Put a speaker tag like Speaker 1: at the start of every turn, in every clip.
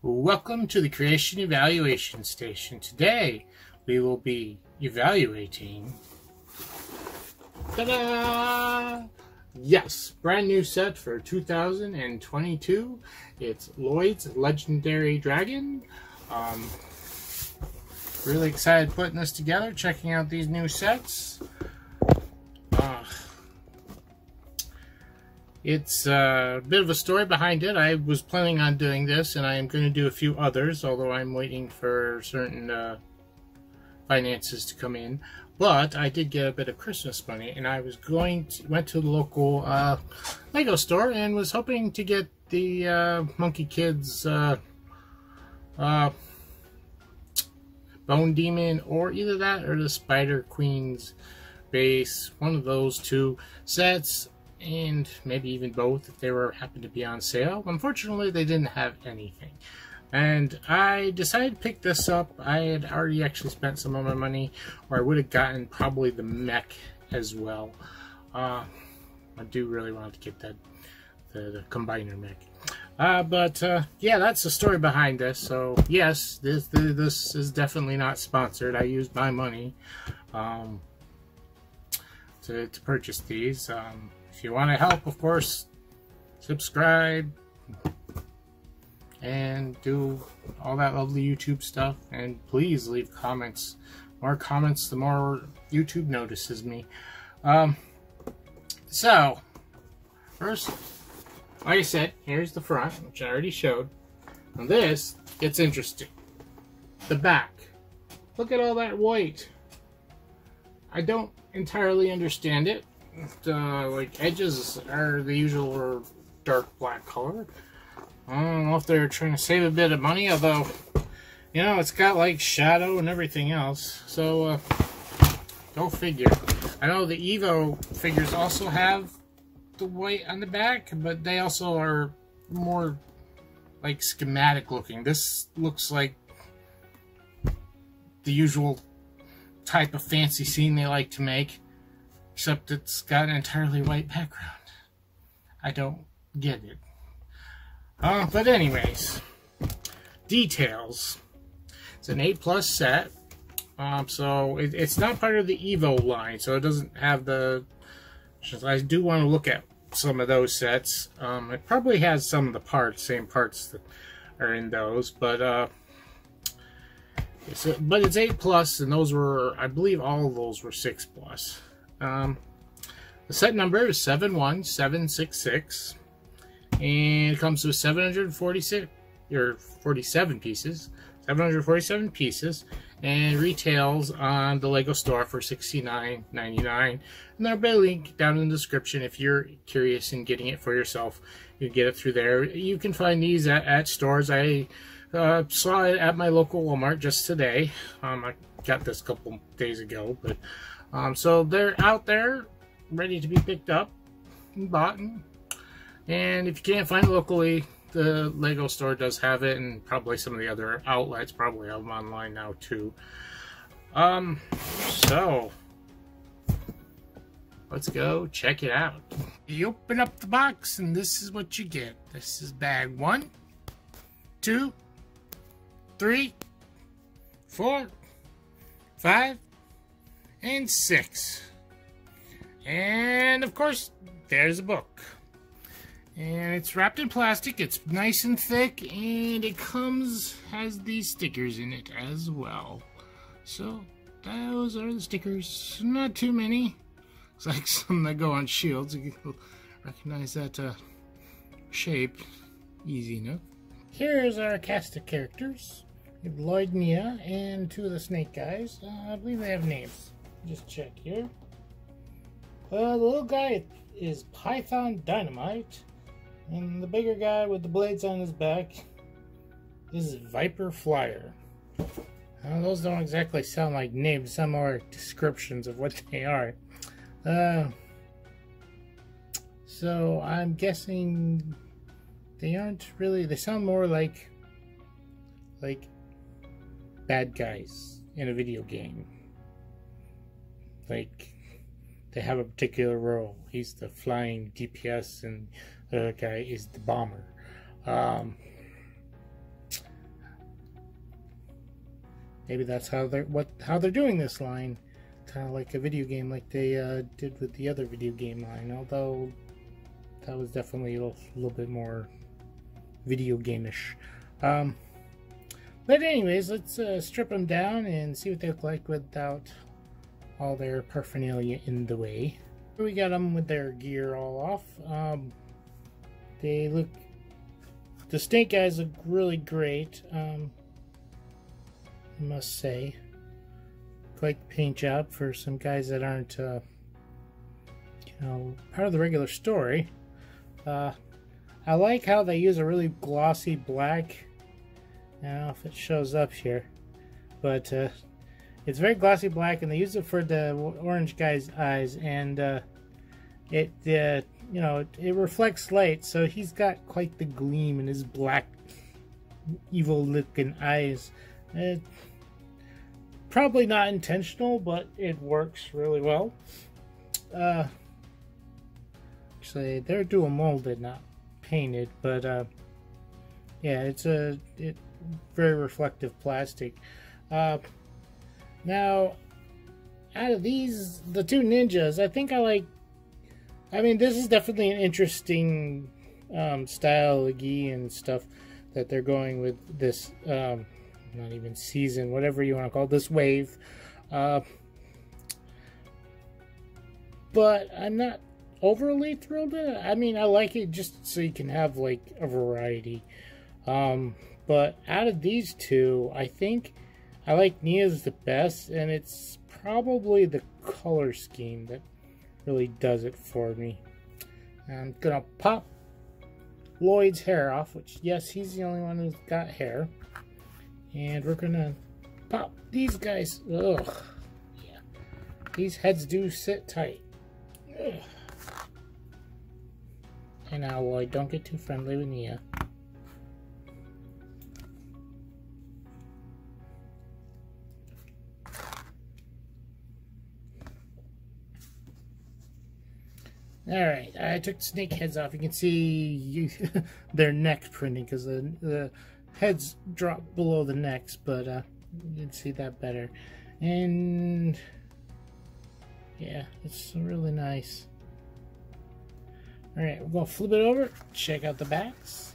Speaker 1: Welcome to the Creation Evaluation Station. Today we will be evaluating, ta-da! Yes, brand new set for 2022. It's Lloyd's Legendary Dragon. Really excited putting this together, checking out these new sets. It's a bit of a story behind it. I was planning on doing this, and I am going to do a few others, although I'm waiting for certain finances to come in. But I did get a bit of Christmas money, and I was went to the local Lego store and was hoping to get the Monkey Kids Bone Demon, or either that or the Spider Queen's base, one of those two sets. And maybe even both if they happened to be on sale. Unfortunately, they didn't have anything, and I decided to pick this up. I had already actually spent some of my money, or I would have gotten probably the mech as well. I do really want to get that the combiner mech, but yeah, that's the story behind this. So yes, this is definitely not sponsored. I used my money to purchase these. If you want to help, of course, subscribe and do all that lovely YouTube stuff, and please leave comments. More comments, the more YouTube notices me. So first, like I said, here's the front, which I already showed. Now this gets interesting. The back. Look at all that white. I don't entirely understand it. Like, edges are the usual dark black color. I don't know if they're trying to save a bit of money, although, you know, it's got like shadow and everything else. So go figure. I know the Evo figures also have the white on the back, but they also are more like schematic looking. This looks like the usual type of fancy scene they like to make, except it's got an entirely white background. I don't get it. But anyways, details. It's an 8+ set. So it's not part of the Evo line, so it doesn't have the... I do want to look at some of those sets. It probably has some of the parts, same parts that are in those, but it's 8+, and those were, I believe all of those were 6+. The set number is 71766, and it comes with 747 pieces, and retails on the Lego store for $69.99. And there'll be a link down in the description if you're curious in getting it for yourself. You can get it through there. You can find these at stores. I saw it at my local Walmart just today. I got this a couple days ago, but so they're out there, ready to be picked up and bought. And if you can't find it locally, the Lego store does have it, and probably some of the other outlets probably have them online now too. So let's go check it out. You open up the box, and this is what you get. This is bag 1, 2, 3, 4, 5, and 6. And of course, there's a book. And it's wrapped in plastic. It's nice and thick, and it has these stickers in it as well. So those are the stickers. Not too many. Looks like some that go on shields. You can recognize that shape easy enough. Here's our cast of characters. We have Lloyd, Mia, and 2 of the snake guys. I believe they have names. Just check here. The little guy is Python Dynamite, and the bigger guy with the blades on his back is Viper Flyer. Those don't exactly sound like names, some are descriptions of what they are. So I'm guessing they aren't really, they sound more like bad guys in a video game. Like they have a particular role. He's the flying DPS, and the other guy is the bomber. Maybe that's how they're doing this line, kind of like a video game, like they did with the other video game line. Although that was definitely a little bit more video game-ish. But anyways, let's strip them down and see what they look like without all their paraphernalia in the way. We got them with their gear all off. The snake guys look really great. I must say, quite the paint job for some guys that aren't, you know, part of the regular story. I like how they use a really glossy black. I don't know if it shows up here, but it's very glossy black, and they use it for the orange guy's eyes, and you know, it reflects light, so he's got quite the gleam in his black, evil-looking eyes. Probably not intentional, but it works really well. Actually, they're dual molded, not painted, but yeah, it's very reflective plastic. Now, out of these, the two ninjas, I think I mean, this is definitely an interesting style of gi and stuff that they're going with this. Not even season, whatever you want to call it, this wave. But I'm not overly thrilled with it. I mean, I like it just so you can have like a variety. But out of these two, I think I like Nia's the best, and it's probably the color scheme that really does it for me. I'm gonna pop Lloyd's hair off, which, yes, he's the only one who's got hair. And we're gonna pop these guys. Ugh. Yeah. These heads do sit tight. Ugh. And now, Lloyd, don't get too friendly with Nia. Alright, I took the snake heads off. You can see their neck printing because the heads drop below the necks, but you can see that better. And yeah, it's really nice. Alright, we're going to flip it over, check out the backs.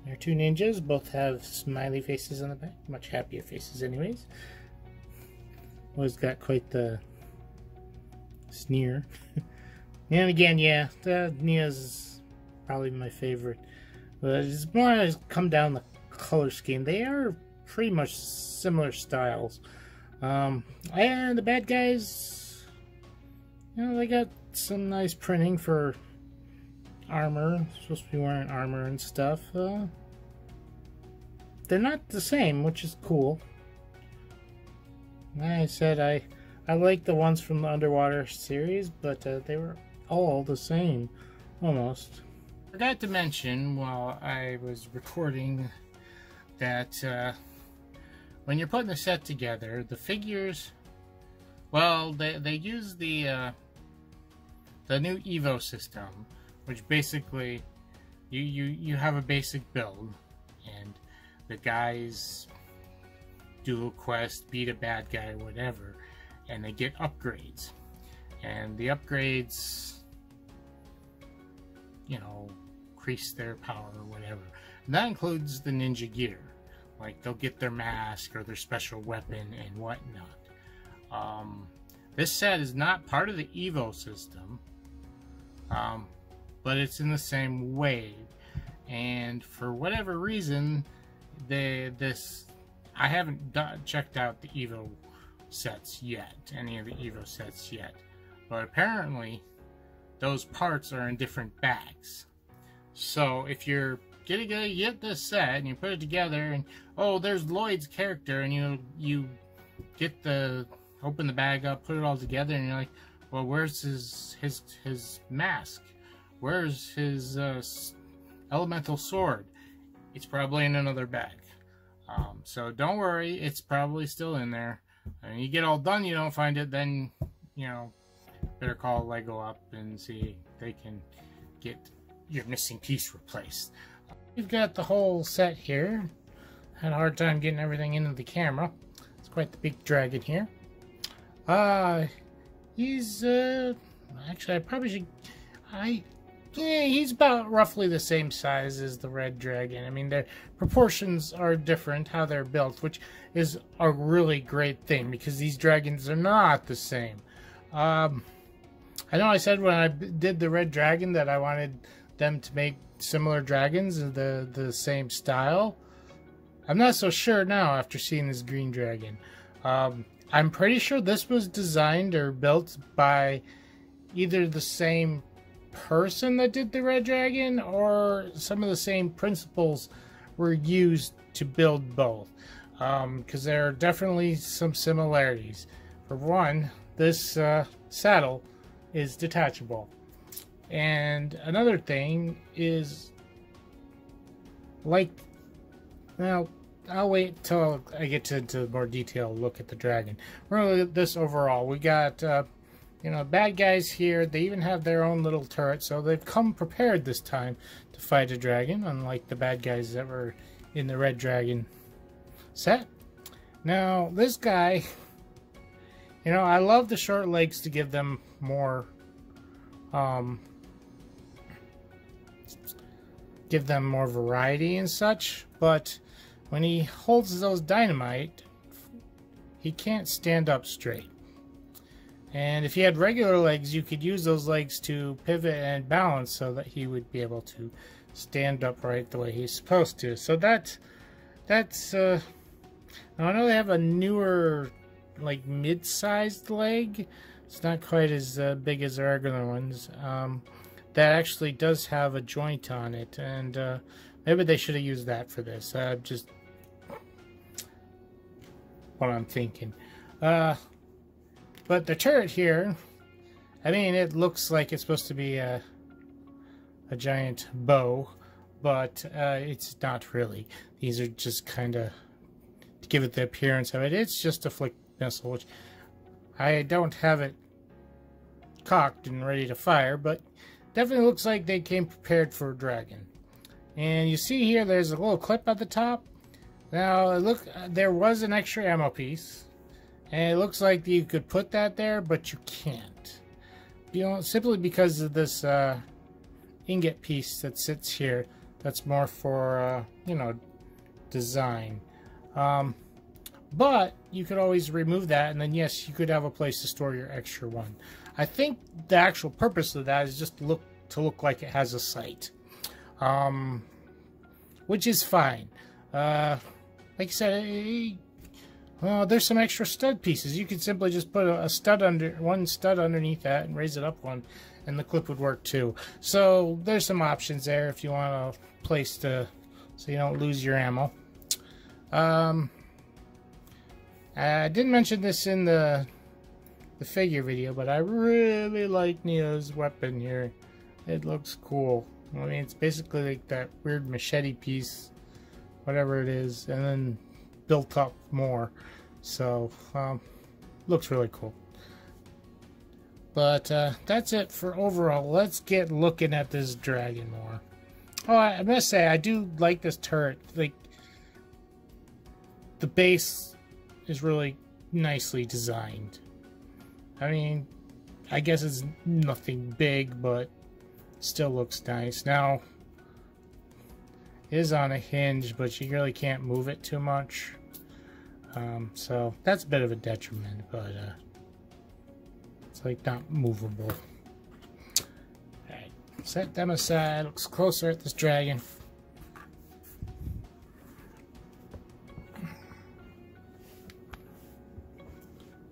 Speaker 1: Our two ninjas both have smiley faces on the back, much happier faces anyways. Always got quite the sneer. And again, yeah, Nia's probably my favorite. But it's more as come down the color scheme. They are pretty much similar styles. And the bad guys, you know, they got some nice printing for armor. Supposed to be wearing armor and stuff. They're not the same, which is cool. Like I said, I like the ones from the Underwater series, but they were all the same, almost. Forgot to mention while I was recording that when you're putting the set together, the figures, well, they use the new Evo system, which basically you have a basic build, and the guys do a quest, beat a bad guy, whatever, and they get upgrades, and the upgrades, you know, increase their power or whatever. And that includes the ninja gear, like they'll get their mask or their special weapon and whatnot. This set is not part of the Evo system, but it's in the same way, and for whatever reason, I haven't checked out the Evo sets yet, any of the Evo sets yet, but apparently those parts are in different bags. So if you're get this set and you put it together, and oh, there's Lloyd's character, and you open the bag up, put it all together, and you're like, well, where's his mask? Where's his elemental sword? It's probably in another bag. So don't worry, it's probably still in there. And you get all done, you don't find it, then, you know, better call Lego up and see if they can get your missing piece replaced. We've got the whole set here. Had a hard time getting everything into the camera. It's quite the big dragon here. He's actually I probably should yeah, he's about roughly the same size as the red dragon. I mean, their proportions are different, how they're built, which is a really great thing because these dragons are not the same. I know I said when I did the red dragon that I wanted them to make similar dragons in the same style. I'm not so sure now after seeing this green dragon. I'm pretty sure this was designed or built by either the same person that did the red dragon or some of the same principles were used to build both, because there are definitely some similarities. For one, this saddle is detachable, and another thing is, like, now I'll wait till I get into more detailed look at the dragon. We're gonna look at this overall. We got you know, bad guys here. They even have their own little turret, so they've come prepared this time to fight a dragon, unlike the bad guys that were in the red dragon set. Now, this guy, you know, I love the short legs to give them more, variety and such, but when he holds those dynamite, he can't stand up straight. And if he had regular legs, you could use those legs to pivot and balance so that he would be able to stand upright the way he's supposed to. So that's now I know they have a newer, like, mid-sized leg. It's not quite as big as their regular ones. That actually does have a joint on it, and maybe they should have used that for this. Just what I'm thinking. But the turret here, I mean, it looks like it's supposed to be a giant bow, but it's not really. These are just kind of to give it the appearance of it. It's just a flick missile, which I don't have it cocked and ready to fire, but definitely looks like they came prepared for a dragon. And you see here, there's a little clip at the top. Now, look, there was an extra ammo piece. And it looks like you could put that there, but you can't. You know, simply because of this ingot piece that sits here. That's more for, you know, design. But you could always remove that, and then yes, you could have a place to store your extra one. I think the actual purpose of that is just to look like it has a sight, which is fine. Like I said. Well, there's some extra stud pieces. You could simply just put one stud underneath that and raise it up one, and the clip would work too. So there's some options there if you want a place to, so you don't lose your ammo. I didn't mention this in the figure video, but I really like Neo's weapon here. It looks cool. I mean, it's basically like that weird machete piece, whatever it is, and then built up more. So looks really cool. But that's it for overall. Let's get looking at this dragon more. Oh, I must say, I do like this turret. Like, the base is really nicely designed. I mean, I guess it's nothing big, but still looks nice. Now, it is on a hinge, but you really can't move it too much. So that's a bit of a detriment, but it's like not movable. Alright, set them aside. Looks closer at this dragon.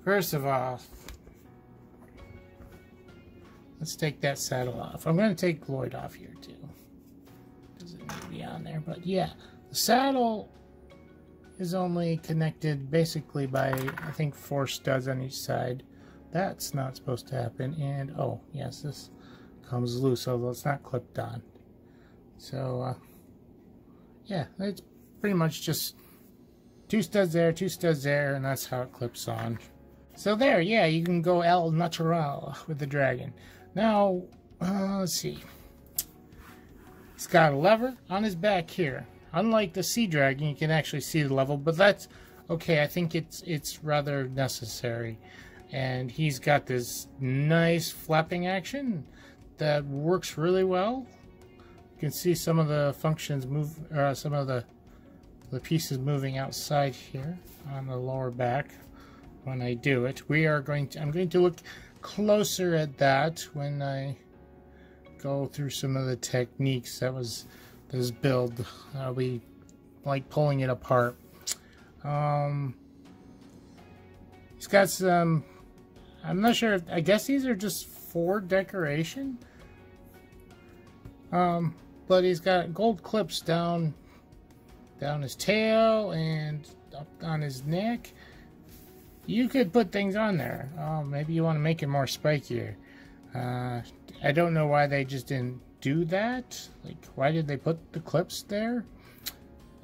Speaker 1: First of all, let's take that saddle off. I'm going to take Lloyd off here too. Doesn't need to be on there, but yeah, the saddle is only connected basically by, I think, 4 studs on each side. That's not supposed to happen. And oh yes, this comes loose, although it's not clipped on. So yeah, it's pretty much just 2 studs there, 2 studs there, and that's how it clips on. So there, yeah, you can go el natural with the dragon. Now, let's see. He's got a lever on his back here. Unlike the sea dragon, you can actually see the level, but that's okay. I think it's rather necessary. And he's got this nice flapping action that works really well. You can see some of the functions move, some of the pieces moving outside here on the lower back when I do it. I'm going to look closer at that when I go through some of the techniques that was this build. I'll be like pulling it apart. He's got some, I'm not sure, I guess these are just for decoration. But he's got gold clips down his tail and up on his neck. You could put things on there. Maybe you want to make it more spikier. I don't know why they just didn't do that. Like, why did they put the clips there?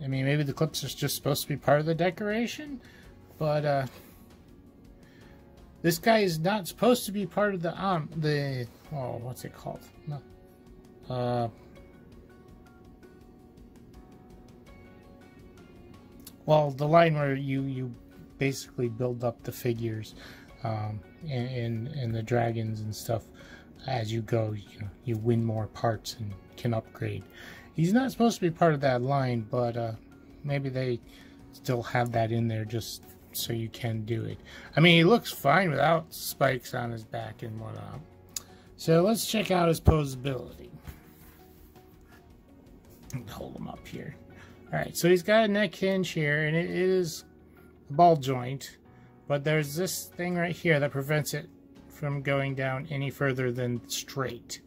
Speaker 1: I mean, maybe the clips are just supposed to be part of the decoration, but this guy is not supposed to be part of the oh, what's it called? No. Well, the line where you basically build up the figures and the dragons and stuff as you go. You win more parts and can upgrade. He's not supposed to be part of that line, but maybe they still have that in there just so you can do it. I mean, he looks fine without spikes on his back and whatnot. So let's check out his posability. Hold him up here. Alright, so he's got a neck hinge here, and it is a ball joint, but there's this thing right here that prevents it from going down any further than straight.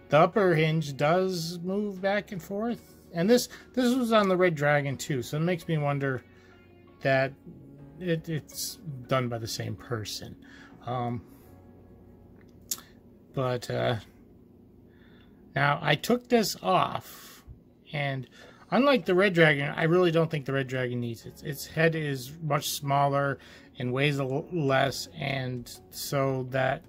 Speaker 1: The upper hinge does move back and forth, and this was on the Red Dragon too, so it makes me wonder that it's done by the same person. But now I took this off, and unlike the Red Dragon, I really don't think the Red Dragon needs it. Its head is much smaller and weighs a little less, and so that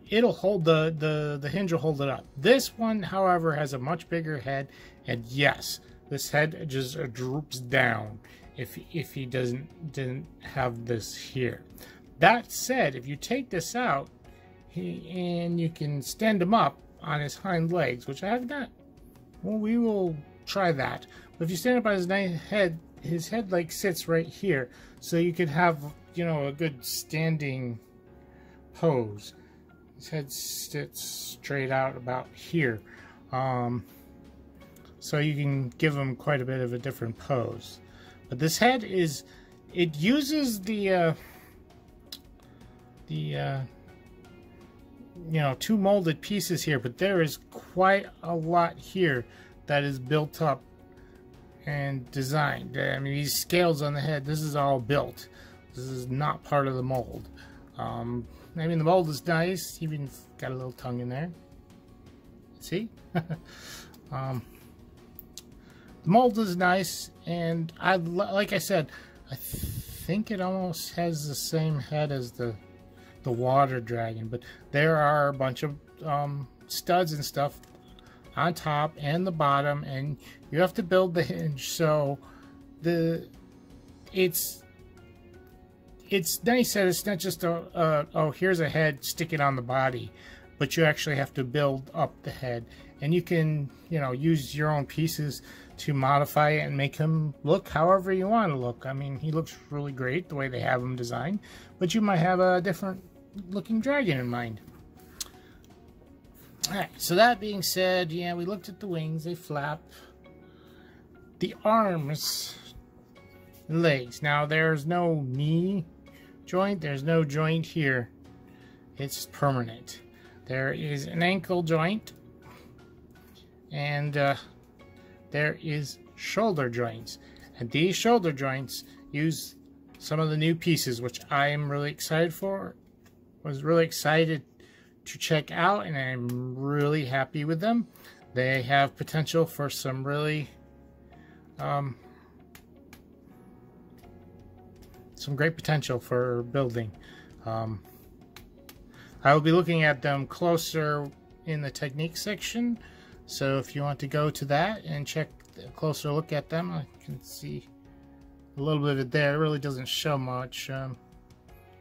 Speaker 1: it'll hold the hinge will hold it up. This one, however, has a much bigger head, and yes, this head just droops down if he didn't have this here. That said, if you take this out, and you can stand him up on his hind legs, which I have not. Well, we will try that. But if you stand up on his head, his head like sits right here, so you could have, you know, a good standing pose. His head sits straight out about here, so you can give him quite a bit of a different pose. But this head is, it uses the you know, two molded pieces here, but there is quite a lot here that is built up and designed. I mean, these scales on the head, this is all built. This is not part of the mold. I mean, the mold is nice, even got a little tongue in there. See? The mold is nice, and like I said, I think it almost has the same head as the water dragon, but there are a bunch of studs and stuff on top and the bottom, and you have to build the hinge. So it's nice that it's not just oh, here's a head, stick it on the body, but you actually have to build up the head, and you can, you know, use your own pieces to modify it and make him look however you want to look. I mean, he looks really great the way they have him designed, but you might have a different looking dragon in mind. Alright, so that being said, yeah, we looked at the wings, they flap. The arms, legs. Now there's no knee joint, there's no joint here. It's permanent. There is an ankle joint, and there is shoulder joints. And these shoulder joints use some of the new pieces, which I am really excited for. Was really excited to check out, and I'm really happy with them. They have potential for some really some great potential for building. I will be looking at them closer in the technique section, so if you want to go to that and check a closer look at them, I can see a little bit of it there. It really doesn't show much.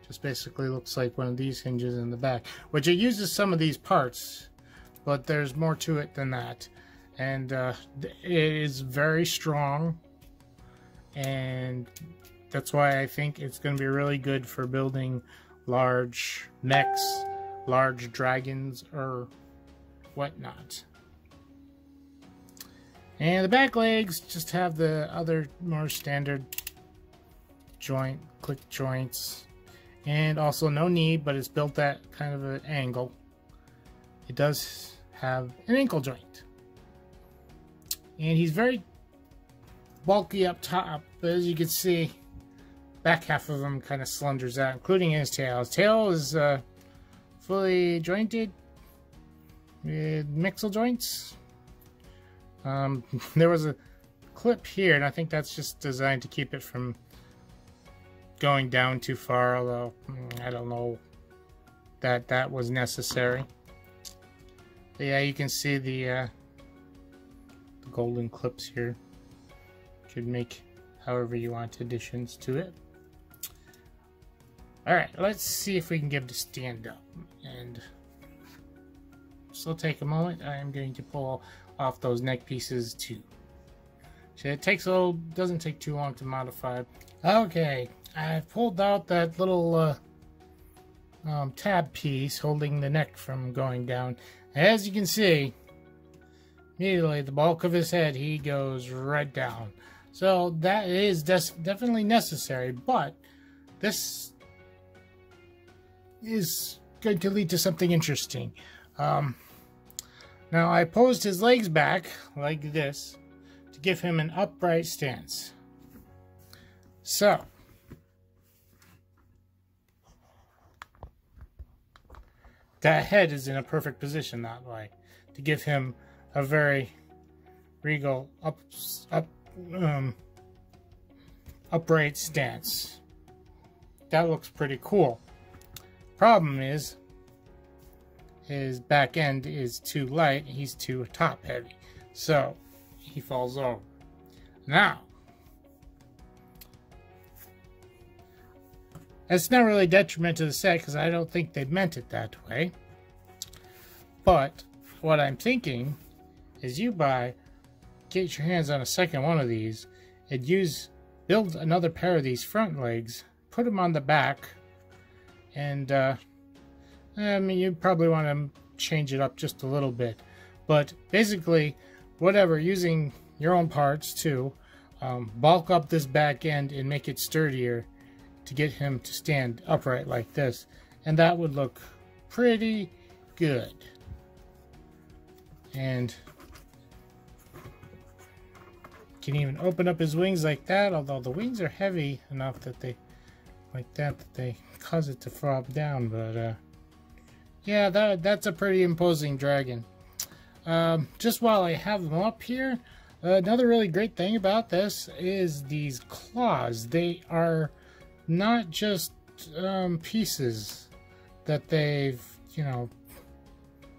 Speaker 1: Just basically looks like one of these hinges in the back, which it uses some of these parts, but there's more to it than that. And it is very strong, and that's why I think it's going to be really good for building large mechs, large dragons, or whatnot. And the back legs just have the other more standard click joints, and also no knee, but it's built at kind of an angle. It does have an ankle joint, and he's very bulky up top, but as you can see, back half of him kind of slenders out, including his tail. His tail is fully jointed with mixel joints. There was a clip here, and I think that's just designed to keep it from going down too far, although I don't know that that was necessary. But yeah, you can see the golden clips here. You could make however you want additions to it. Alright, let's see if we can get him to stand up. And so take a moment. I am going to pull off those neck pieces too. So it doesn't take too long to modify. Okay, I've pulled out that little tab piece holding the neck from going down. As you can see, immediately the bulk of his head, he goes right down. So that is definitely necessary, but this is going to lead to something interesting. Now I posed his legs back like this to give him an upright stance. So that head is in a perfect position that way to give him a very regal upright stance. That looks pretty cool. Problem is, his back end is too light. He's too top heavy, so he falls over. Now, it's not really detriment to the set because I don't think they meant it that way. But what I'm thinking is get your hands on a second one of these and build another pair of these front legs, put them on the back, and I mean, you probably want to change it up just a little bit, but basically, whatever, using your own parts too, bulk up this back end and make it sturdier to get him to stand upright like this, and that would look pretty good. And can even open up his wings like that, although the wings are heavy enough that they cause it to flop down, but yeah, that's a pretty imposing dragon. Just while I have them up here, another really great thing about this is these claws. They are not just pieces that they've,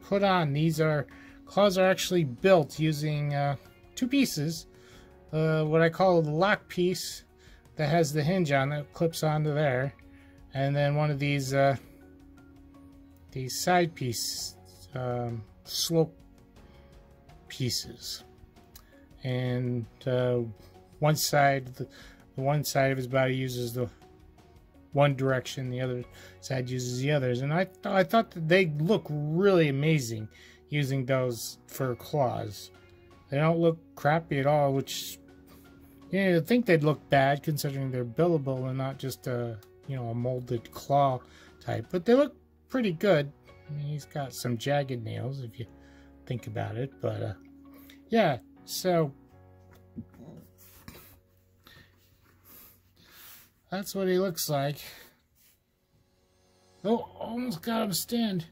Speaker 1: put on. Claws are actually built using two pieces. What I call the lock piece that has the hinge on that clips onto there, and then one of these side piece slope pieces, and one side of his body uses the one direction, the other side uses the others, and I thought that they look really amazing using those for claws. They don't look crappy at all, which you'd think they'd look bad considering they're billable and not just a molded claw type, but they look pretty good. I mean, he's got some jagged nails if you think about it, but yeah, so that's what he looks like. Oh, almost got him stand.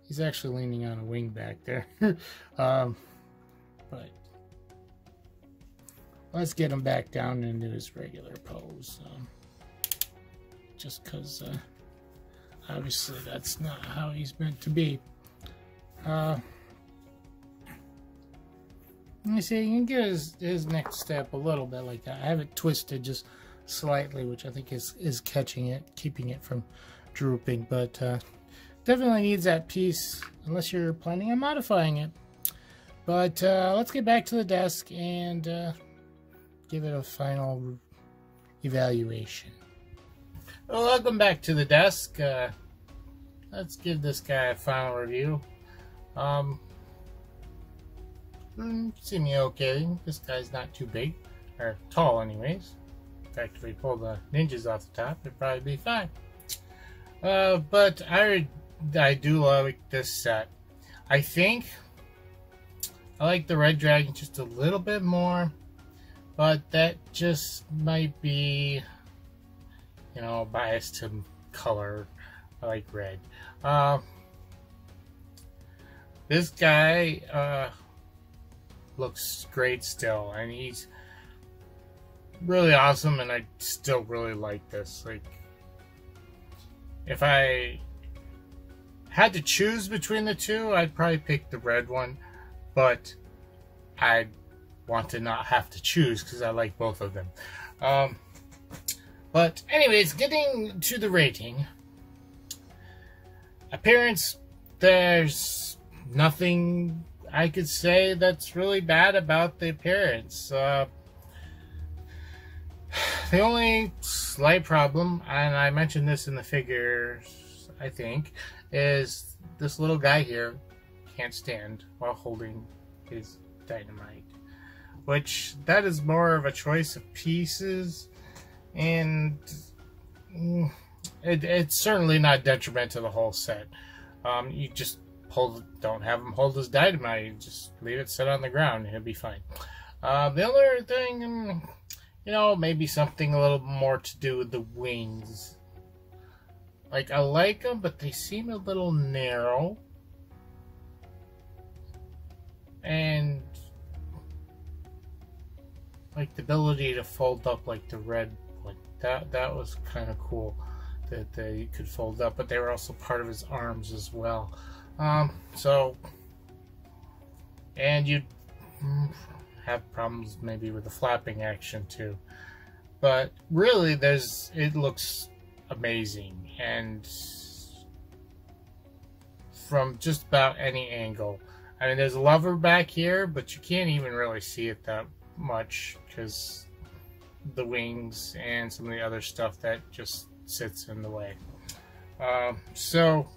Speaker 1: He's actually leaning on a wing back there. But let's get him back down into his regular pose. just because obviously that's not how he's meant to be. Let me see, you can get his neck step a little bit like that. I have it twisted just slightly, which I think is catching it, keeping it from drooping, but definitely needs that piece unless you're planning on modifying it. But let's get back to the desk and give it a final evaluation. Well, welcome back to the desk. Let's give this guy a final review. Seeming okay. This guy's not too big, or tall anyways. In fact, if we pull the ninjas off the top, it'd probably be fine. But I do like this set. I think I like the red dragon just a little bit more, but that just might be, you know, biased to color. I like red. This guy looks great still, and he's really awesome, and I still really like this. Like, if I had to choose between the two, I'd probably pick the red one, but I want to not have to choose because I like both of them. But anyways, getting to the rating. Appearance, there's nothing I could say that's really bad about the appearance. The only slight problem, and I mentioned this in the figures, I think, is this little guy here can't stand while holding his dynamite. Which, that is more of a choice of pieces, and it's certainly not detrimental to the whole set. You just don't have him hold his dynamite, you just leave it sit on the ground and he'll be fine. The other thing, you know, maybe something a little more to do with the wings. Like, I like them, but they seem a little narrow. And like the ability to fold up like the red one, that was kind of cool that they could fold up, but they were also part of his arms as well. And you'd have problems maybe with the flapping action too, but really it looks amazing, and from just about any angle. I mean, there's a lever back here, but you can't even really see it that much because the wings and some of the other stuff that just sits in the way. So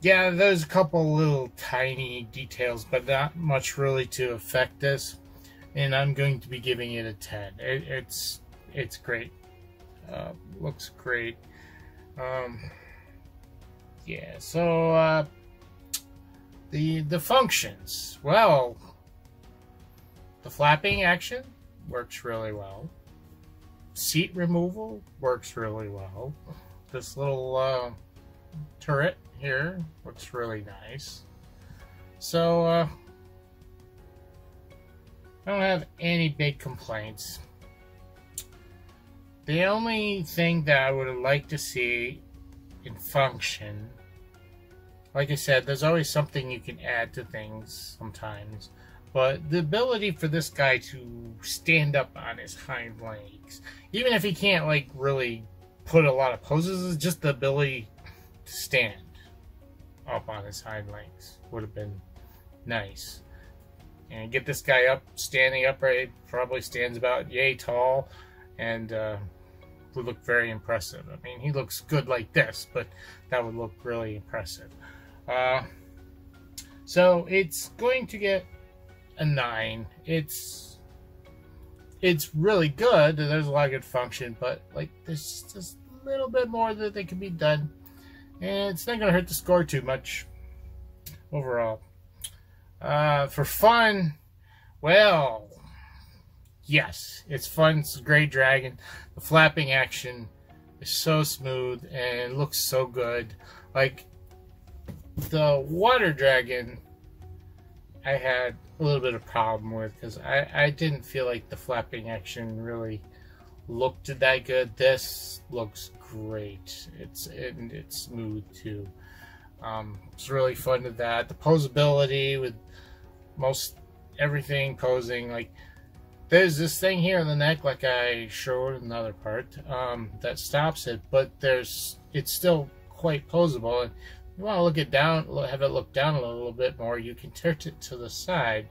Speaker 1: yeah, there's a couple little tiny details, but not much really to affect this, and I'm going to be giving it a 10. It's great. Looks great. Yeah, so the functions, well, the flapping action works really well. Seat removal works really well. This little turret here looks really nice. So I don't have any big complaints. The only thing that I would like to see in function, like I said, there's always something you can add to things sometimes, but the ability for this guy to stand up on his hind legs, even if he can't like really put a lot of poses, is just the ability to stand up on his hind legs would have been nice. And get this guy up, standing upright, probably stands about yay tall, and would look very impressive. I mean, he looks good like this, but that would look really impressive. So it's going to get a 9. It's really good. There's a lot of good function, but like there's just a little bit more that they can be done, and it's not going to hurt the score too much overall. For fun, well, yes, it's fun. It's a great dragon. The flapping action is so smooth and it looks so good. Like the water dragon, I had a little bit of problem with because I didn't feel like the flapping action really looked that good. This looks great. It's smooth too. It's really fun to that. The posability with most everything posing, like there's this thing here in the neck, like I showed in another part, that stops it, but it's still quite posable. And you want to look it down, have it look down a little bit more, you can tilt it to the side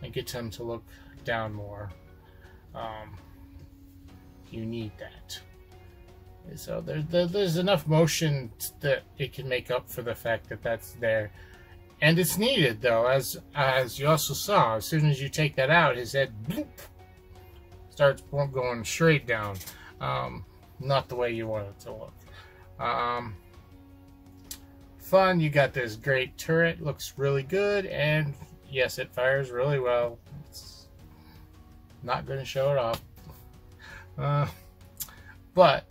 Speaker 1: and get them to look down more. You need that. So there's enough motion that it can make up for the fact that that's there. And it's needed, though, as you also saw. As soon as you take that out, his head bloop, starts going straight down. Not the way you want it to look. Fun. You got this great turret. Looks really good. And, yes, it fires really well. It's not going to show it off. But,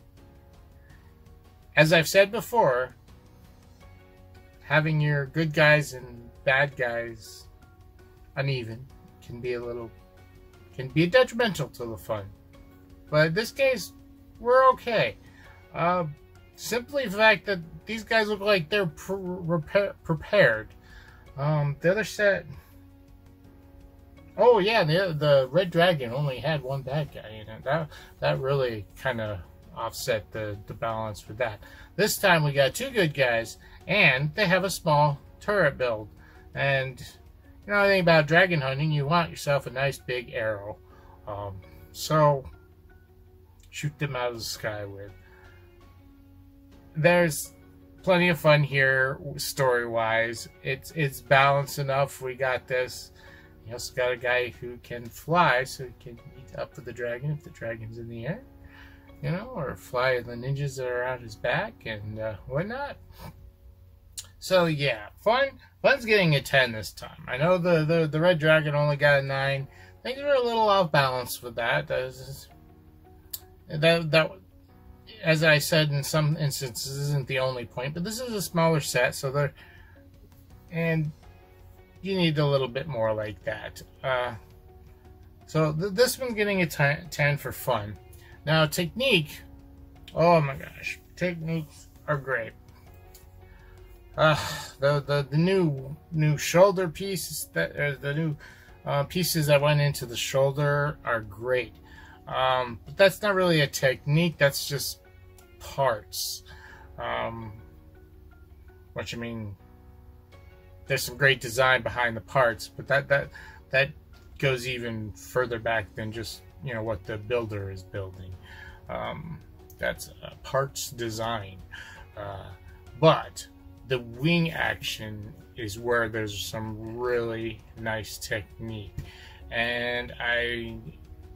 Speaker 1: as I've said before, having your good guys and bad guys uneven can be detrimental to the fun. But in this case, we're okay. Simply the fact that these guys look like they're prepared. The other set, oh yeah, the Red Dragon only had one bad guy in it. That really kind of offset the balance for that. This time we got two good guys, and they have a small turret build. And you know anything about dragon hunting, you want yourself a nice big arrow. So shoot them out of the sky with. There's plenty of fun here story-wise. It's balanced enough. We got this. You also got a guy who can fly, so he can meet up with the dragon if the dragon's in the air. You know, or fly the ninjas that are on his back and whatnot. So yeah, fun's getting a 10 this time. I know the Red Dragon only got a 9. Things were a little off balance with that. That, as I said, in some instances isn't the only point, but this is a smaller set, so and you need a little bit more like that. So this one's getting a 10 for fun. Now, technique, oh my gosh, techniques are great. The new shoulder pieces, the new pieces that went into the shoulder are great. But that's not really a technique, that's just parts. What you mean, there's some great design behind the parts, but that goes even further back than just, you know, what the builder is building. That's parts design. But the wing action is where there's some really nice technique. And I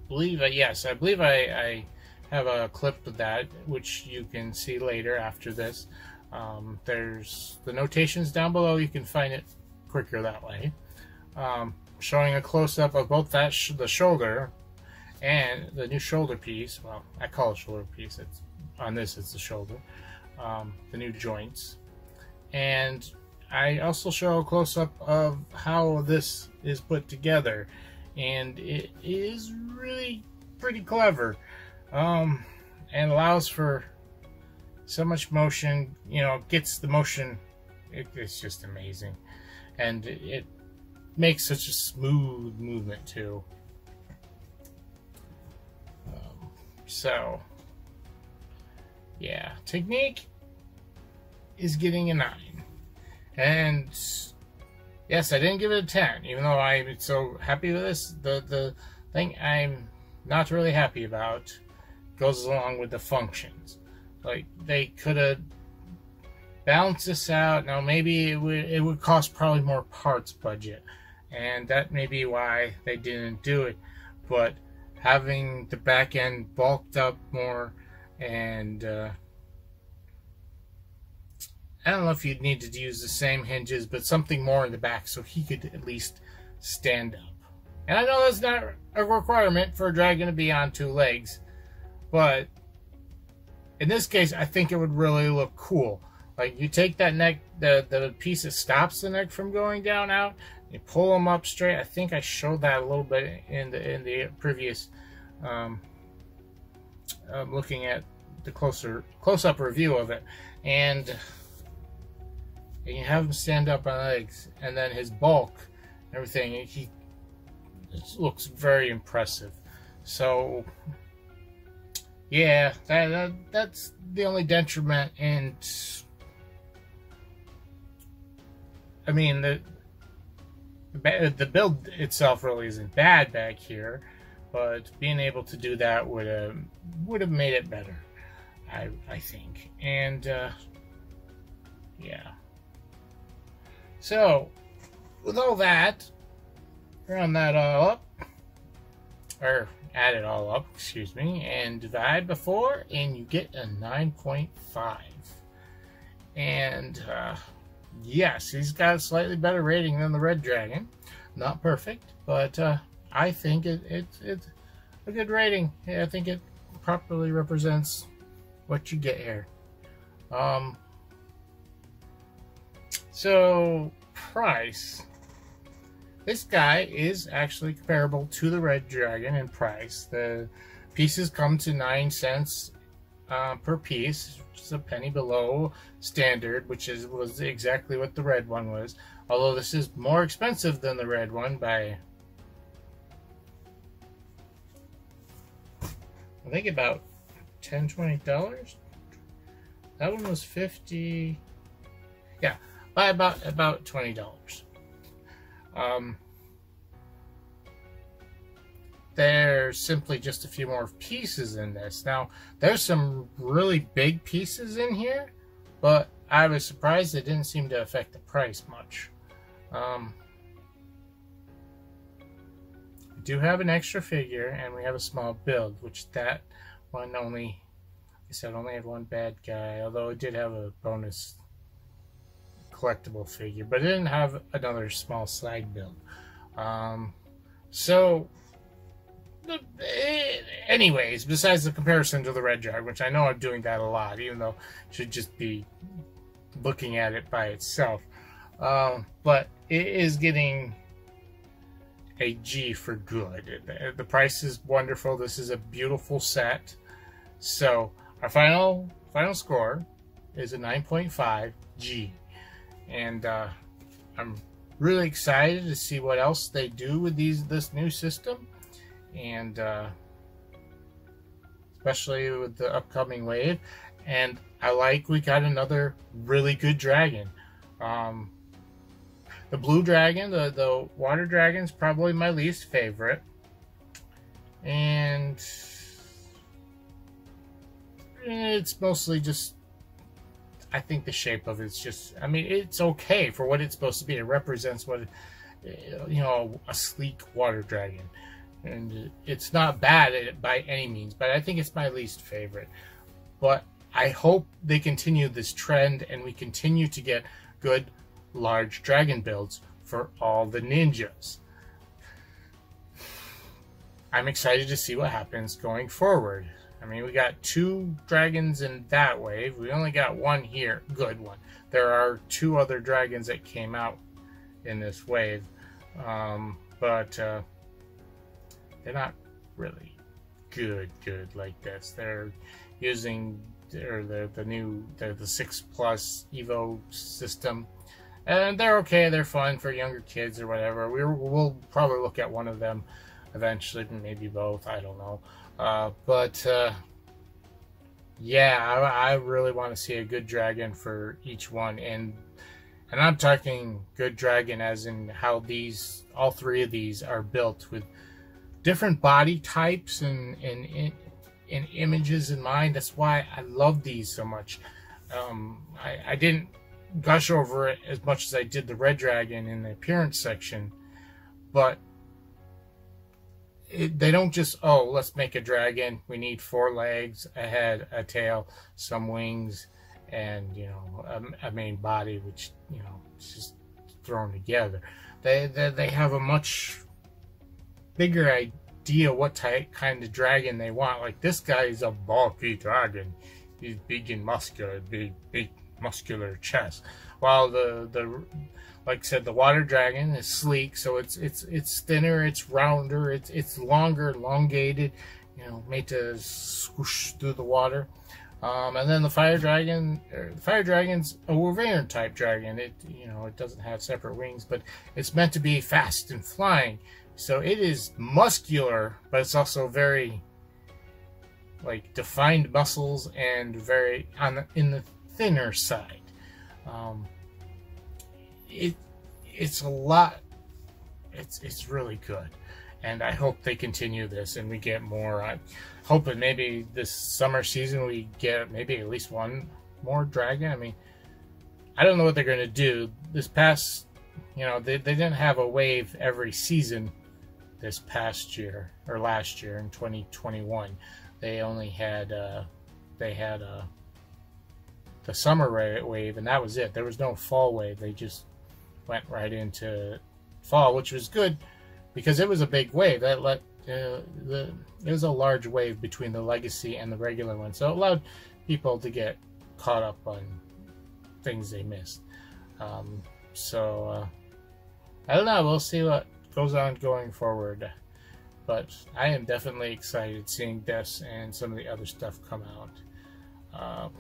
Speaker 1: believe, yes, I believe I have a clip of that, which you can see later after this. There's the notations down below. You can find it quicker that way. Showing a close-up of both the shoulder and the new shoulder piece. Well, I call it shoulder piece. On this it's the shoulder. The new joints. And I also show a close-up of how this is put together. And it is really pretty clever. And allows for so much motion. You know, gets the motion. It's just amazing. And it makes such a smooth movement too. So yeah, technique is getting a 9, and yes, I didn't give it a 10, even though I'm so happy with this. The thing I'm not really happy about goes along with the functions. Like, they could have balanced this out. Now maybe it would cost probably more parts budget, and that may be why they didn't do it. But having the back end bulked up more, and I don't know if you'd need to use the same hinges, but something more in the back so he could at least stand up. And I know that's not a requirement for a dragon to be on 2 legs, but in this case, I think it would really look cool. Like, you take that neck, the piece that stops the neck from going down out, you pull them up straight. I think I showed that a little bit in the previous looking at the close-up review of it, and you have him stand up on legs, and then his bulk, everything, it looks very impressive. So yeah, that's the only detriment. And I mean, the build itself really isn't bad back here, but being able to do that would have made it better, I think. And yeah. So with all that, round that all up, or add it all up, excuse me, and divide by 4, and you get a 9.5. And yes, he's got a slightly better rating than the Red Dragon. Not perfect, but I think it's a good rating. Yeah, I think it properly represents what you get here. So price. This guy is actually comparable to the Red Dragon in price. The pieces come to 9 cents per piece, which is a penny below standard, which was exactly what the red one was. Although this is more expensive than the red one by, I think, about $10–20. That one was 50. Yeah, by about $20. There's simply just a few more pieces in this. Now, there's some really big pieces in here, but I was surprised it didn't seem to affect the price much. We do have an extra figure, and we have a small build, which that one only, like I said, only had one bad guy, although it did have a bonus collectible figure, but it didn't have another small slag build. So anyways, besides the comparison to the Red Dragon, which I know I'm doing that a lot, even though I should just be looking at it by itself, but it is getting a G for good. The price is wonderful. This is a beautiful set. So our final score is a 9.5 G. And I'm really excited to see what else they do with this new system, and especially with the upcoming wave. And we got another really good dragon. The blue dragon, the water dragon, is probably my least favorite, and it's mostly just, I think the shape of it's just, I mean, it's okay for what it's supposed to be. It represents what, you know, a sleek water dragon. And it's not bad by any means, but I think it's my least favorite. But I hope they continue this trend and we continue to get good, large dragon builds for all the ninjas. I'm excited to see what happens going forward. I mean, we got 2 dragons in that wave. We only got 1 here, good one. There are 2 other dragons that came out in this wave, but they're not really good like this. They're using the 6 Plus Evo system, and they're okay. They're fun for younger kids or whatever. We'll probably look at one of them eventually, maybe both. I don't know. But yeah, I really want to see a good dragon for each one, and I'm talking good dragon as in how all 3 of these are built with different body types and images in mind. That's why I love these so much. I didn't gush over it as much as I did the Red Dragon in the appearance section, but they don't just, oh, let's make a dragon. We need 4 legs, a head, a tail, some wings, and, you know, a main body, which, you know, it's just thrown together. They have a much bigger idea what kind of dragon they want. Like, this guy is a bulky dragon. He's big and muscular, big muscular chest. While the like I said, the water dragon is sleek, so it's thinner, it's rounder, it's longer, elongated, you know, made to swoosh through the water. And then the fire dragon's a Wyvern type dragon. It, you know, it doesn't have separate wings, but it's meant to be fast and flying. So it is muscular, but it's also very like defined muscles and very in the thinner side. It's a lot. It's really good, and I hope they continue this and we get more. I'm hoping maybe this summer season we get maybe at least one more dragon. I mean, I don't know what they're going to do. This past, you know, they didn't have a wave every season this past year or last year in 2021. They only had the summer wave, and that was it. There was no fall wave. They just went right into fall, which was good because it was a big wave. That let it was a large wave between the legacy and the regular one, so it allowed people to get caught up on things they missed. I don't know. We'll see what goes on going forward, but I am definitely excited seeing this and some of the other stuff come out.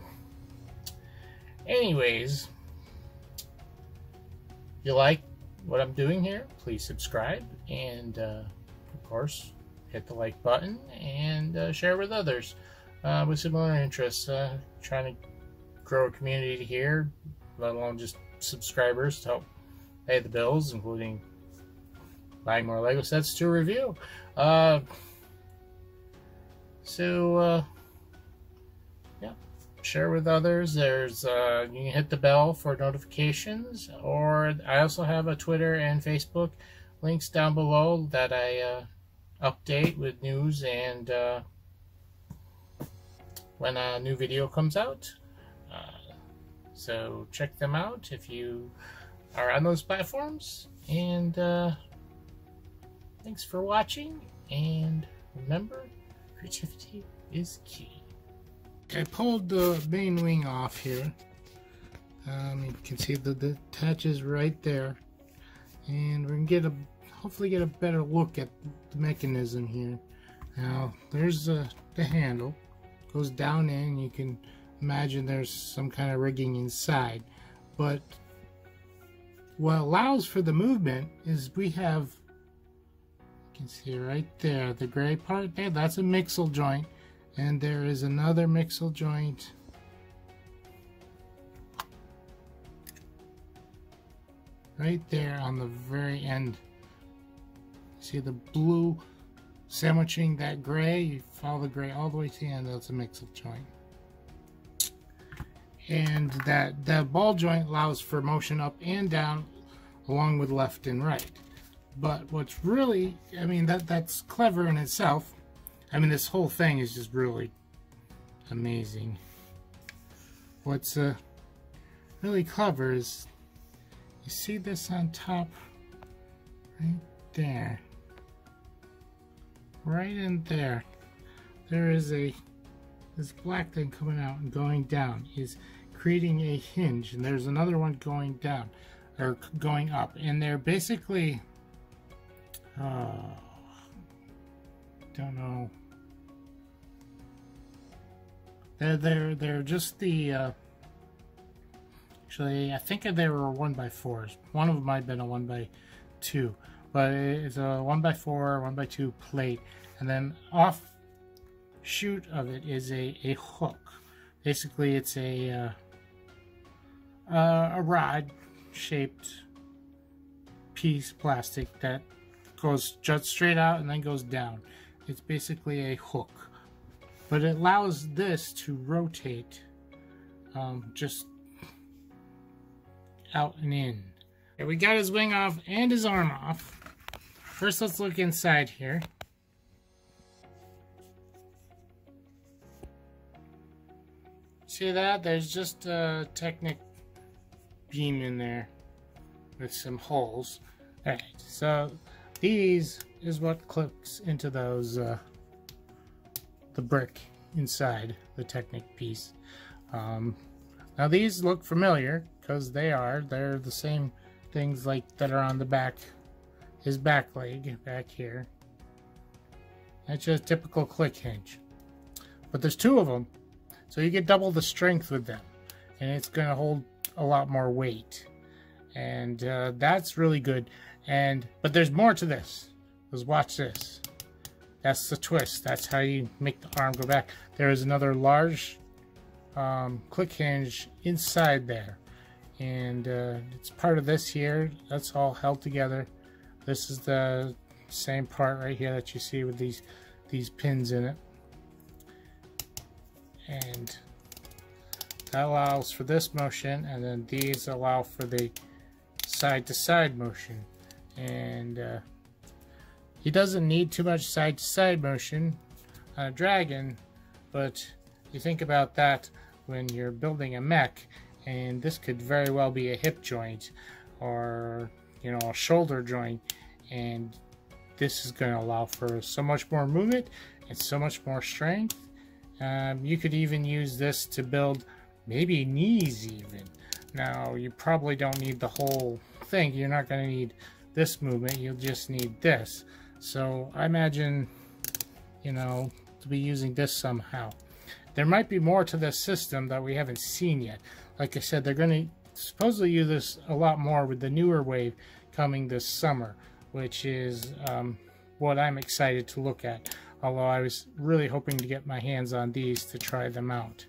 Speaker 1: Anyways, if you like what I'm doing here, please subscribe, and of course hit the like button and share with others with similar interests. Trying to grow a community here, let alone just subscribers to help pay the bills, including buying more Lego sets to review. Yeah, share with others. There's you can hit the bell for notifications, or I also have a Twitter and Facebook links down below that I update with news and when a new video comes out. So check them out if you are on those platforms, and thanks for watching, and remember, creativity is key. I pulled the main wing off here. You can see the attaches right there, and we can hopefully get a better look at the mechanism here. Now there's the handle, goes down in. You can imagine there's some kind of rigging inside, but what allows for the movement is we have, you can see right there, the gray part there, that's a mixel joint, and there is another mixel joint right there on the very end. See the blue sandwiching that gray? You follow the gray all the way to the end, that's a mixel joint. And that ball joint allows for motion up and down along with left and right. But what's really, I mean, that's clever in itself. I mean, this whole thing is just really amazing. What's really clever is, you see this on top right there, right in there, there is this black thing coming out and going down is creating a hinge, and there's another one going down or going up, and they're basically don't know, they're just the actually I think they were 1x4s. One of them might have been a 1x2, but it's a 1x4 1x2 plate, and then off shoot of it is a hook. Basically it's a rod shaped piece of plastic that goes just straight out and then goes down. It's basically a hook, but it allows this to rotate just out and in. Okay, we got his wing off and his arm off. First, let's look inside here. See that? There's just a Technic beam in there with some holes. Alright, so these is what clips into those, the brick inside the Technic piece. Now these look familiar because they're the same things like that are on the back, his back leg back here. That's just a typical click hinge. But there's 2 of them, so you get double the strength with them. And it's going to hold a lot more weight. And that's really good. But there's more to this. Let's watch this. That's the twist. That's how you make the arm go back. There is another large click hinge inside there. And it's part of this here. That's all held together. This is the same part right here that you see with these pins in it. And that allows for this motion, and then these allow for the side-to-side motion. And he doesn't need too much side-to-side motion on a dragon, but you think about that when you're building a mech, and this could very well be a hip joint or, you know, a shoulder joint, and this is going to allow for so much more movement and so much more strength. You could even use this to build maybe knees even. Now, you probably don't need the whole thing. You're not going to need this movement. You'll just need this. So I imagine, you know, to be using this somehow. There might be more to this system that we haven't seen yet. Like I said, they're going to supposedly use this a lot more with the newer wave coming this summer, which is what I'm excited to look at. Although I was really hoping to get my hands on these to try them out,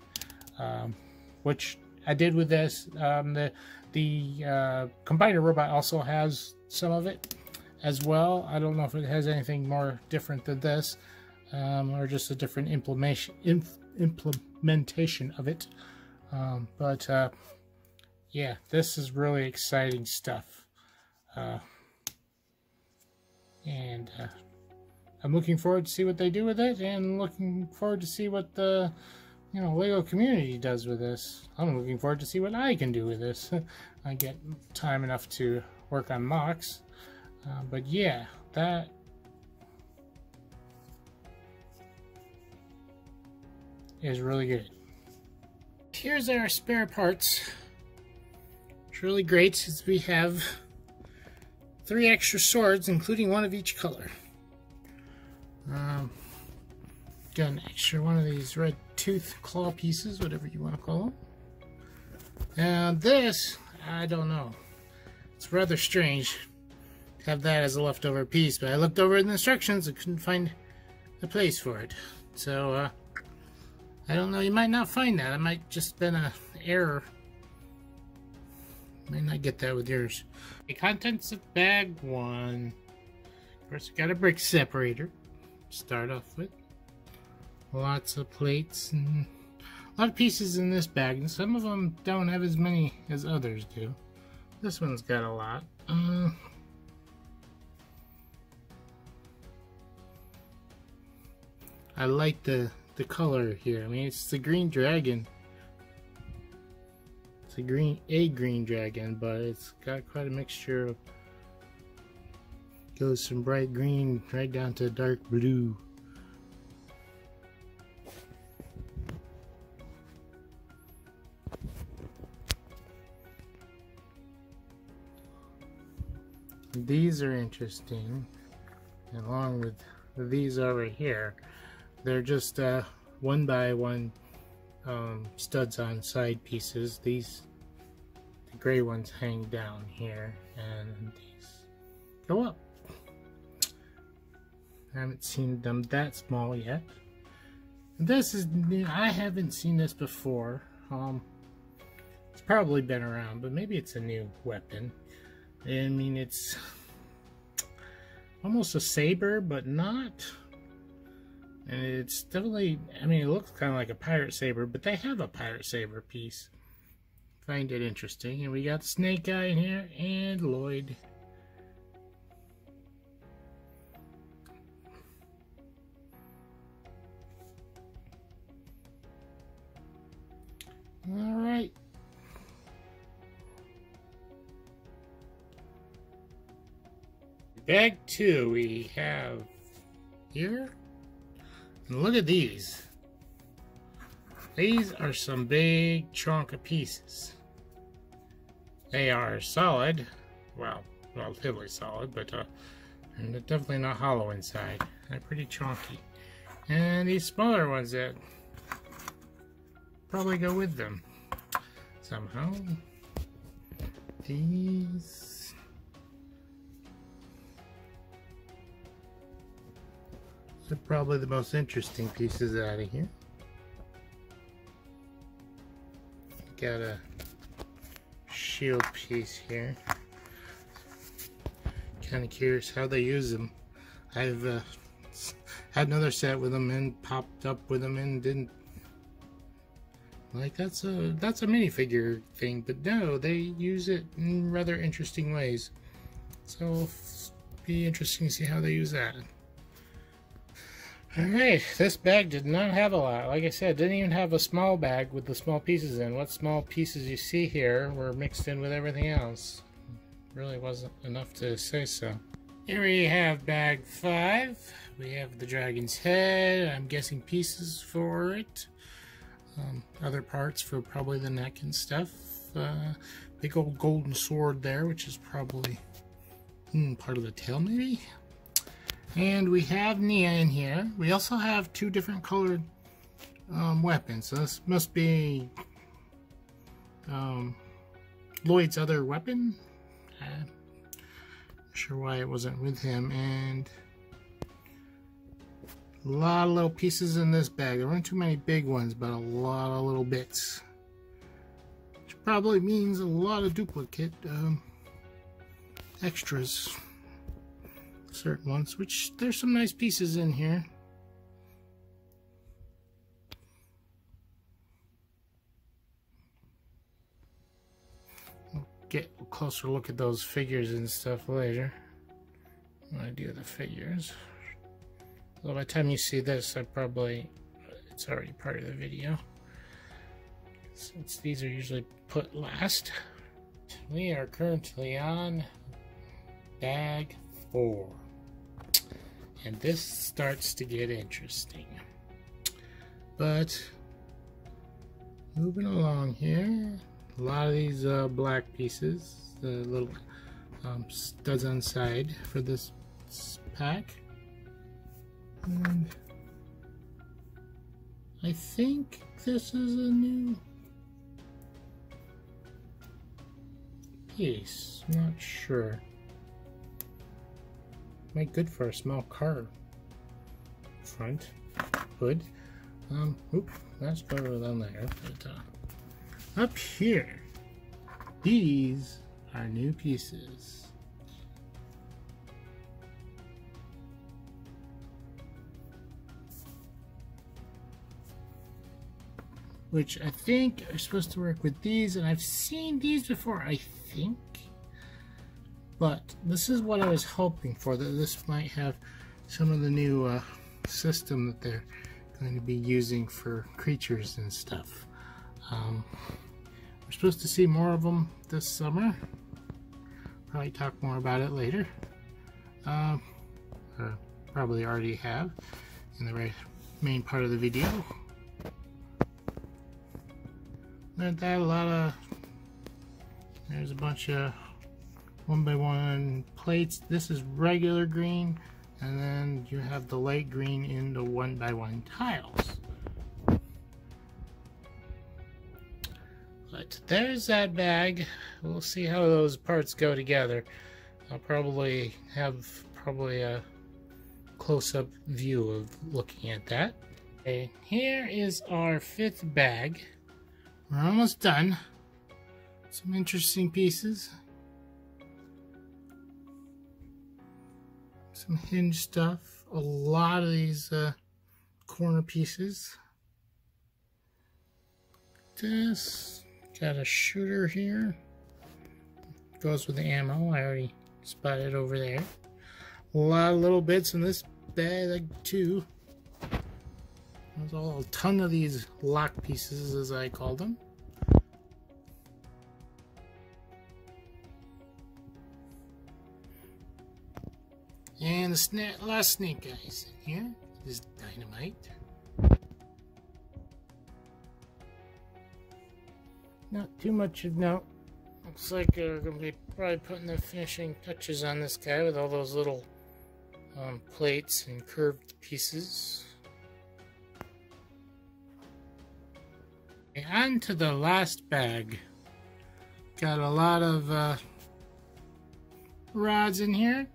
Speaker 1: which I did with this. The Combiner robot also has some of it as well. I don't know if it has anything more different than this, or just a different implementation of it. But yeah, this is really exciting stuff, and I'm looking forward to see what they do with it, and looking forward to see what the Lego community does with this. I'm looking forward to see what I can do with this. I get time enough to work on mocks, but yeah, that is really good. Here's our spare parts. It's really great since we have 3 extra swords, including one of each color. Got an extra one of these red tooth claw pieces, whatever you want to call them. And this, I don't know. It's rather strange to have that as a leftover piece, but I looked over in the instructions and couldn't find a place for it. So, I don't know, you might not find that. It might just been an error. Might not get that with yours. The contents of bag 1. Of course, we got a brick separator to start off with. Lots of plates and a lot of pieces in this bag, and some of them don't have as many as others do. This one's got a lot. I like the color here. I mean, it's the green dragon. It's a green dragon, but it's got quite a mixture of, goes from bright green right down to dark blue. These are interesting, along with these over here. They're just 1x1 studs on side pieces. These, the gray ones, hang down here, and these go up. I haven't seen them that small yet. This is new. I haven't seen this before. It's probably been around, but maybe it's a new weapon. I mean, it's almost a saber, but not. And it's definitely, I mean, it looks kind of like a pirate saber, but they have a pirate saber piece. Find it interesting. And we got Snake Guy in here and Lloyd. All right. Bag 2 we have here. And look at these. These are some big chunk of pieces. They are solid. Well, relatively solid, but And they're definitely not hollow inside. They're pretty chunky. And these smaller ones that probably go with them somehow. These are probably the most interesting pieces out of here. Got a shield piece here. Kind of curious how they use them. I've had another set with them and popped up with them and didn't. Like that's a minifigure thing, but no, they use it in rather interesting ways. So it'll be interesting to see how they use that. Alright, this bag did not have a lot. Like I said, didn't even have a small bag with the small pieces in. What small pieces you see here were mixed in with everything else. Really wasn't enough to say so. Here we have bag 5. We have the dragon's head. I'm guessing pieces for it. Other parts for probably the neck and stuff. Big old golden sword there, which is probably part of the tail maybe. And we have Nia in here. We also have 2 different colored weapons. So this must be Lloyd's other weapon. Not sure why it wasn't with him. And a lot of little pieces in this bag. There weren't too many big ones, but a lot of little bits. Which probably means a lot of duplicate extras. Certain ones, which there's some nice pieces in here. We'll get a closer look at those figures and stuff later when I do the figures. Well, by the time you see this, it's already part of the video, since these are usually put last. We are currently on bag 4, and this starts to get interesting. But moving along here, a lot of these black pieces, the little studs on side for this pack. And I think this is a new piece. I'm not sure. Might good for a small car front hood. Oop, that's better than there. But up here, these are new pieces. Which I think are supposed to work with these, and I've seen these before, I think. But this is what I was hoping for, that this might have some of the new system that they're going to be using for creatures and stuff. We're supposed to see more of them this summer. Probably talk more about it later. Probably already have in the main part of the video. There's a bunch of 1x1 plates. This is regular green, and then you have the light green in the 1x1 tiles. But there's that bag. We'll see how those parts go together. I'll probably have a close-up view of looking at that. Okay, here is our 5th bag. We're almost done. Some interesting pieces. Some hinge stuff. A lot of these corner pieces. This got a shooter here. Goes with the ammo. I already spotted over there. A lot of little bits in this bag too. There's a ton of these lock pieces, as I call them. And the last snake eyes in here is dynamite. Not too much of note. Looks like they're going to be probably putting the finishing touches on this guy with all those little plates and curved pieces. And to the last bag. Got a lot of rods in here.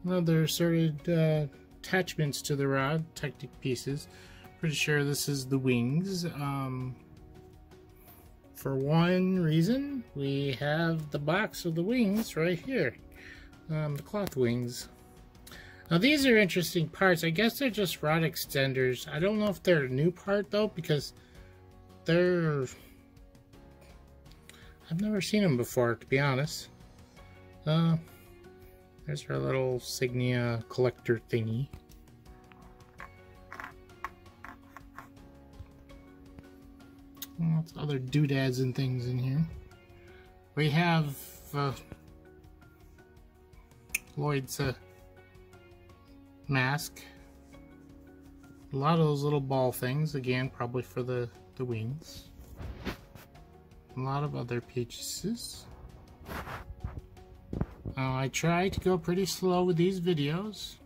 Speaker 1: Other assorted attachments to the rod, Technic pieces. Pretty sure this is the wings. For one reason, we have the box of the wings right here. The cloth wings. Now these are interesting parts. I guess they're just rod extenders. I don't know if they're a new part though, because they're... I've never seen them before, to be honest. There's our little Signia collector thingy. Lots of other doodads and things in here. We have Lloyd's mask. A lot of those little ball things, again, probably for the wings. A lot of other pieces. I try to go pretty slow with these videos.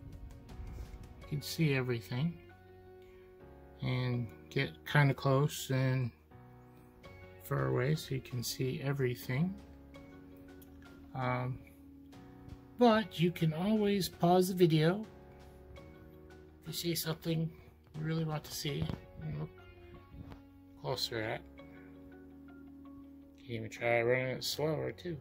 Speaker 1: You can see everything. And get kind of close and far away so you can see everything. But you can always pause the video if you see something you really want to see and look closer at. You can even try running it slower too.